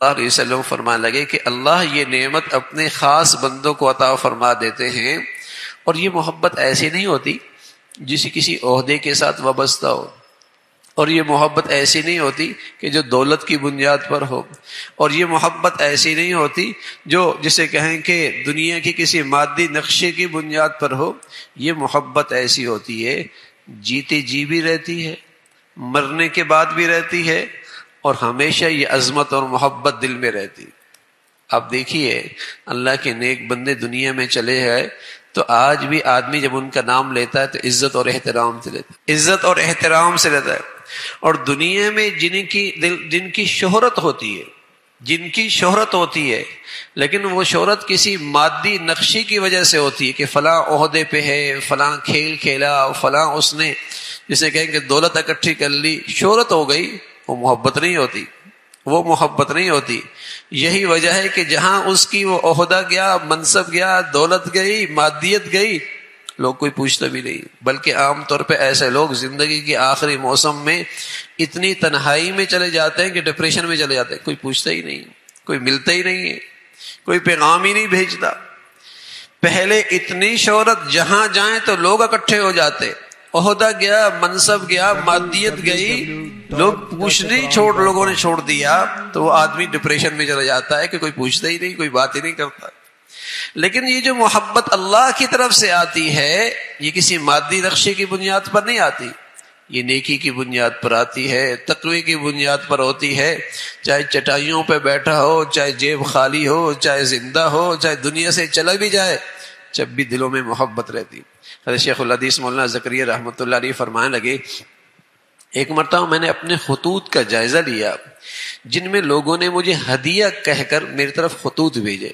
علیہ وسلم فرمانے لگے کہ اللہ یہ نعمت اپنے خاص بندوں کو عطا فرما دیتے ہیں، اور یہ محبت ایسی نہیں ہوتی جسے کسی عہدے کے ساتھ وابستہ ہو، اور یہ محبت ایسی نہیں ہوتی کہ جو دولت کی بنیاد پر ہو، اور یہ محبت ایسی نہیں ہوتی جو جسے کہیں کہ دنیا کی کسی مادی نقشے کی بنیاد پر ہو۔ یہ محبت ایسی ہوتی ہے جیتے جی بھی رہتی ہے، مرنے کے بعد بھی رہتی ہے، اور ہمیشہ یہ عظمت اور محبت دل میں رہتی۔ آپ دیکھیے اللہ کے نیک بندے دنیا میں چلے ہیں تو آج بھی آدمی جب ان کا نام لیتا ہے تو عزت اور احترام سے لیتا ہے، عزت اور احترام سے لیتا ہے۔ اور دنیا میں جن کی شہرت ہوتی ہے، جن کی شہرت ہوتی ہے، لیکن وہ شہرت کسی مادی نقشے کی وجہ سے ہوتی ہے کہ فلاں عہدے پہ ہے، فلاں کھیل کھیلا، فلاں اس نے جسے کہیں کہ دولت اکٹھی کر لی، شہرت ہو گئی، وہ محبت نہیں ہوتی، وہ محبت نہیں ہوتی۔ یہی وجہ ہے کہ جہاں اس کی وہ عہدہ گیا، منصب گیا، دولت گئی، مادیت گئی، لوگ کوئی پوچھتا بھی نہیں، بلکہ عام طور پہ ایسے لوگ زندگی کے آخری موسم میں اتنی تنہائی میں چلے جاتے ہیں کہ ڈپریشن میں چلے جاتے ہیں، کوئی پوچھتا ہی نہیں، کوئی ملتا ہی نہیں ہے، کوئی پیغام ہی نہیں بھیجتا۔ پہلے اتنی شہرت، جہاں جائیں تو لوگ اکٹھے ہو جاتے، عہدہ گیا، منصب گیا، مادیت گئی، لوگ پوچھنے لوگوں نے چھوڑ دیا، تو وہ آدمی ڈپریشن میں چلا جاتا ہے کہ کوئی پوچھتا ہی نہیں، کوئی بات ہی نہیں کرتا۔ لیکن یہ جو محبت اللہ کی طرف سے آتی ہے، یہ کسی مادی نقشے کی بنیاد پر نہیں آتی، یہ نیکی کی بنیاد پر آتی ہے، تقوی کی بنیاد پر ہوتی ہے۔ چاہے چٹائیوں پہ بیٹھا ہو، چاہے جیب خالی ہو، چاہے زندہ ہو، چاہے دنیا سے چلا بھی جائے، جب بھی دلوں میں محبت رہتی۔ حضرت شیخ الحدیث مولانا زکریا رحمۃ اللہ علیہ فرمانے لگے، ایک مرتبہ میں نے اپنے خطوط کا جائزہ لیا جن میں لوگوں نے مجھے ہدیہ کہہ کر میری طرف خطوط بھیجے،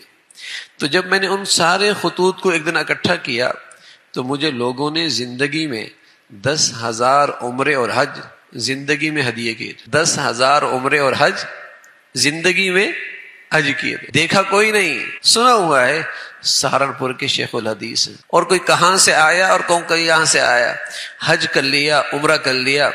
تو جب میں نے ان سارے خطوط کو ایک دن اکٹھا کیا تو مجھے لوگوں نے زندگی میں 10,000 عمرے اور حج زندگی میں ہدیے کیے، 10,000 عمرے اور حج زندگی میں حج کیے، دیکھا کوئی نہیں، سنا ہوا ہے سہارنپور کے شیخ الحدیث ہیں، اور کوئی کہاں سے آیا اور کون کہاں سے آیا، حج کر لیا، عمرہ کر لیا،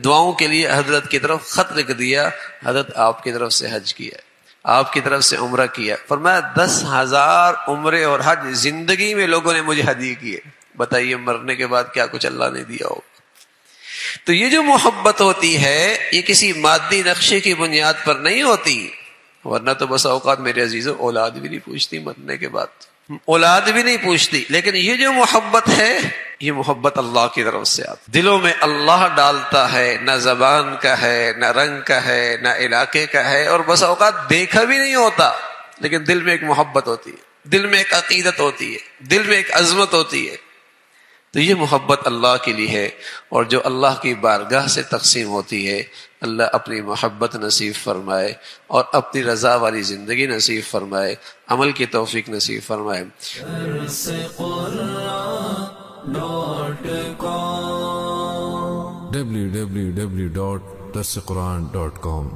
دعاؤں کے لیے حضرت کی طرف خط لکھ دیا، حضرت آپ کی طرف سے حج کیا، آپ کی طرف سے عمرہ کیا، فرمایا 10,000 عمرے اور حج زندگی میں لوگوں نے مجھے ہدیے کیے، بتائیے مرنے کے بعد کیا کچھ اللہ نے دیا ہو۔ تو یہ جو محبت ہوتی ہے یہ کسی مادی نقشے کی بنیاد پر نہیں ہوتی، ورنہ تو بس اوقات میرے عزیزوں اولاد بھی نہیں پوچھتی، مرنے کے بعد اولاد بھی نہیں پوچھتی، لیکن یہ جو محبت ہے یہ محبت اللہ کی طرف سے آتی، دلوں میں اللہ ڈالتا ہے، نہ زبان کا ہے، نہ رنگ کا ہے، نہ علاقے کا ہے، اور بس اوقات دیکھا بھی نہیں ہوتا، لیکن دل میں ایک محبت ہوتی ہے، دل میں ایک عقیدت ہوتی ہے، دل میں ایک عظمت ہوتی ہے۔ تو یہ محبت اللہ کے لیے ہے، اور جو اللہ کی بارگاہ سے تقسیم ہوتی ہے، اللہ اپنی محبت نصیب فرمائے اور اپنی رضا والی زندگی نصیب فرمائے، عمل کی توفیق نصیب فرمائے۔ www.darsequran.com